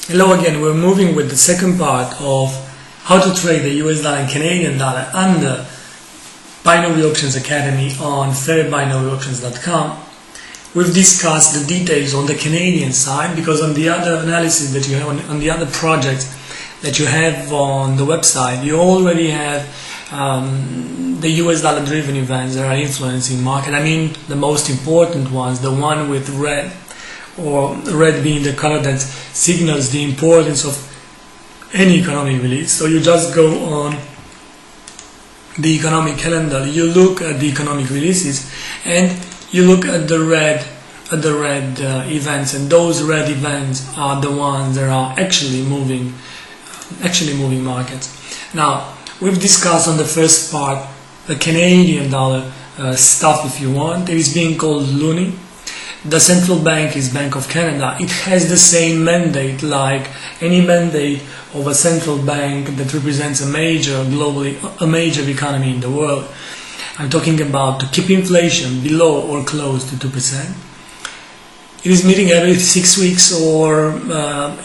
Hello again, we're moving with the second part of how to trade the US dollar and Canadian dollar under Binary Options Academy on fairbinaryoptions.com. We've discussed the details on the Canadian side because on the other analysis that you have, on the other projects that you have on the website, you already have the US dollar driven events that are influencing market. I mean the most important ones, the one with red, or red being the color that signals the importance of any economic release. So you just go on the economic calendar, you look at the economic releases, and you look at the red events, and those red events are the ones that are actually moving markets. Now, we've discussed on the first part the Canadian dollar stuff, if you want. It is being called loonie. The central bank is Bank of Canada. It has the same mandate like any mandate of a central bank that represents a major economy in the world. I'm talking about to keep inflation below or close to 2%. It is meeting every 6 weeks or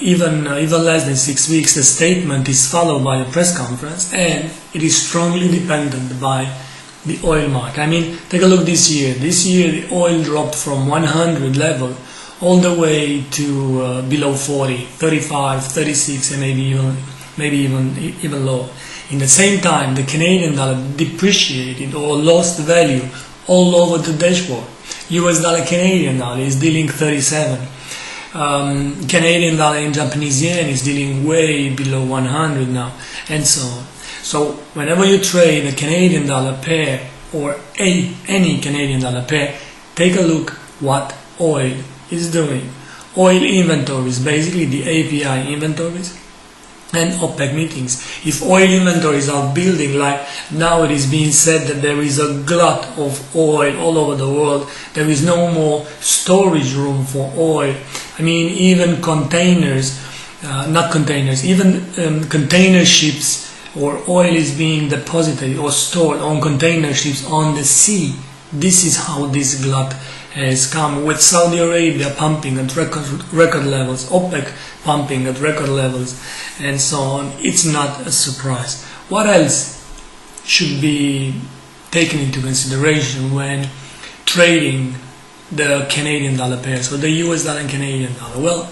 even less than 6 weeks. The statement is followed by a press conference, and it is strongly dependent by the oil market. I mean, take a look this year. This year the oil dropped from 100 level all the way to below 40, 35, 36, and maybe even lower. In the same time, the Canadian dollar depreciated or lost value all over the dashboard. US dollar Canadian dollar is dealing 37. Canadian dollar in Japanese yen is dealing way below 100 now, and so on. So whenever you trade a Canadian dollar pair or any Canadian dollar pair, take a look what oil is doing. Oil inventories, basically the API inventories, and OPEC meetings. If oil inventories are building, like now it is being said that there is a glut of oil all over the world, there is no more storage room for oil. I mean, even container ships or oil is being deposited or stored on container ships on the sea. This is how this glut has come, with Saudi Arabia pumping at record levels, OPEC pumping at record levels, and so on. It's not a surprise. What else should be taken into consideration when trading the Canadian dollar pair, so the US dollar and Canadian dollar? Well,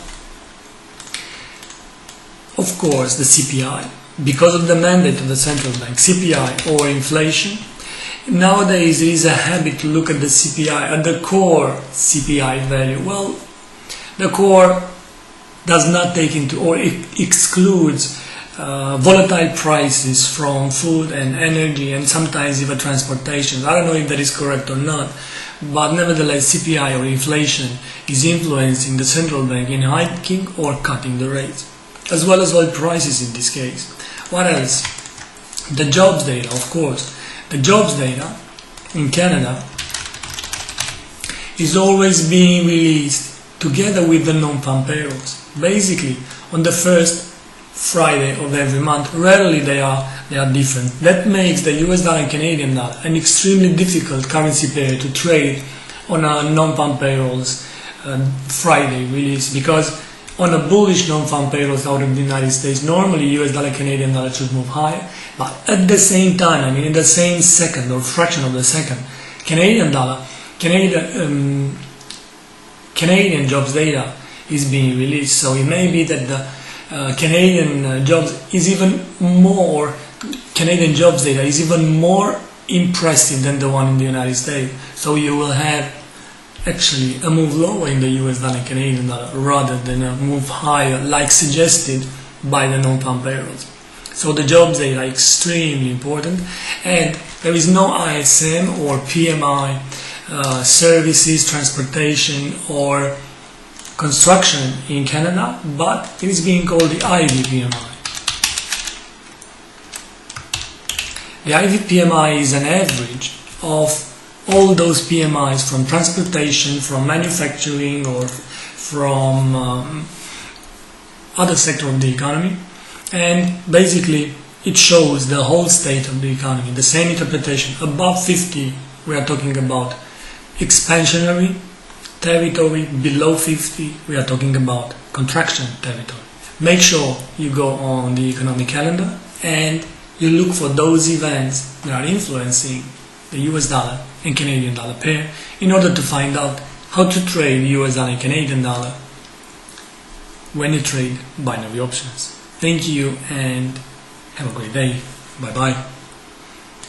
of course, the CPI. Because of the mandate of the central bank, CPI or inflation. Nowadays there is a habit to look at the CPI, at the core CPI value. Well, the core does not take into or excludes volatile prices from food and energy and sometimes even transportation. I don't know if that is correct or not, but nevertheless CPI or inflation is influencing the central bank in hiking or cutting the rates, as well as oil prices in this case. What else? The jobs data, of course. The jobs data in Canada is always being released together with the non-farm payrolls. Basically, on the first Friday of every month. Rarely they are different. That makes the US dollar and Canadian dollar an extremely difficult currency pair to trade on a non-farm payrolls Friday release, because on a bullish non-farm payrolls out of the United States, normally US dollar Canadian dollar should move higher, but at the same time, I mean in the same second or fraction of the second, Canadian Canadian jobs data is being released. So it may be that the Canadian jobs data is even more impressive than the one in the United States. So you will have actually a move lower in the US dollar and Canadian dollar rather than a move higher like suggested by the non-farm payrolls. So the jobs data are extremely important, and there is no ISM or PMI services, transportation or construction in Canada, but it is being called the IV PMI. The IV PMI is an average of all those PMIs from transportation, from manufacturing, or from other sector of the economy, and basically it shows the whole state of the economy. The same interpretation. Above 50 we are talking about expansionary territory, below 50 we are talking about contraction territory. Make sure you go on the economic calendar and you look for those events that are influencing the US dollar and Canadian dollar pair in order to find out how to trade US dollar and Canadian dollar when you trade binary options. Thank you and have a great day. Bye bye.